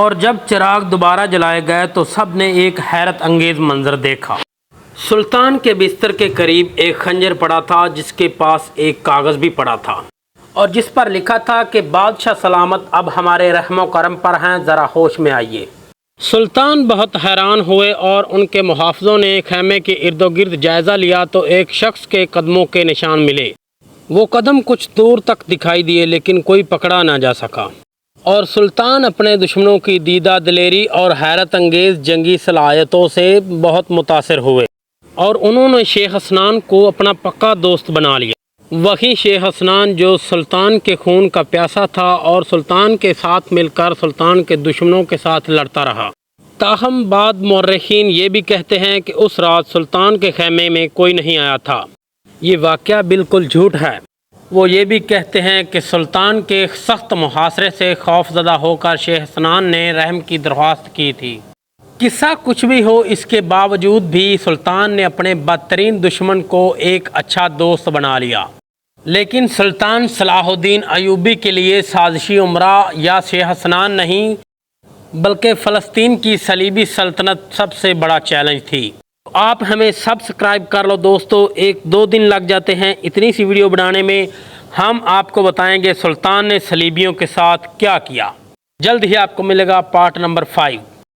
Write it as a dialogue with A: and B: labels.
A: اور جب چراغ دوبارہ جلائے گئے تو سب نے ایک حیرت انگیز منظر دیکھا۔ سلطان کے بستر کے قریب ایک خنجر پڑا تھا جس کے پاس ایک کاغذ بھی پڑا تھا اور جس پر لکھا تھا کہ بادشاہ سلامت اب ہمارے رحم و کرم پر ہیں، ذرا ہوش میں آئیے۔ سلطان بہت حیران ہوئے اور ان کے محافظوں نے خیمے کے ارد و گرد جائزہ لیا تو ایک شخص کے قدموں کے نشان ملے۔ وہ قدم کچھ دور تک دکھائی دیے لیکن کوئی پکڑا نہ جا سکا، اور سلطان اپنے دشمنوں کی دیدہ دلیری اور حیرت انگیز جنگی صلاحیتوں سے بہت متاثر ہوئے اور انہوں نے شیخ حسنان کو اپنا پکا دوست بنا لیا۔ وہی شیخ حسنان جو سلطان کے خون کا پیاسا تھا اور سلطان کے ساتھ مل کر سلطان کے دشمنوں کے ساتھ لڑتا رہا۔ تاہم بعد مورخین یہ بھی کہتے ہیں کہ اس رات سلطان کے خیمے میں کوئی نہیں آیا تھا۔ یہ واقعہ بالکل جھوٹ ہے۔ وہ یہ بھی کہتے ہیں کہ سلطان کے سخت محاصرے سے خوف زدہ ہو کر شیخ حسنان نے رحم کی درخواست کی تھی۔ قصہ کچھ بھی ہو، اس کے باوجود بھی سلطان نے اپنے بدترین دشمن کو ایک اچھا دوست بنا لیا۔ لیکن سلطان صلاح الدین ایوبی کے لیے سازشی امرا یا شیخ حسنان نہیں بلکہ فلسطین کی صلیبی سلطنت سب سے بڑا چیلنج تھی۔ آپ ہمیں سبسکرائب کر لو دوستو، 1-2 دن لگ جاتے ہیں اتنی سی ویڈیو بنانے میں۔ ہم آپ کو بتائیں گے سلطان نے صلیبیوں کے ساتھ کیا کیا۔ جلد ہی آپ کو ملے گا پارٹ نمبر 5۔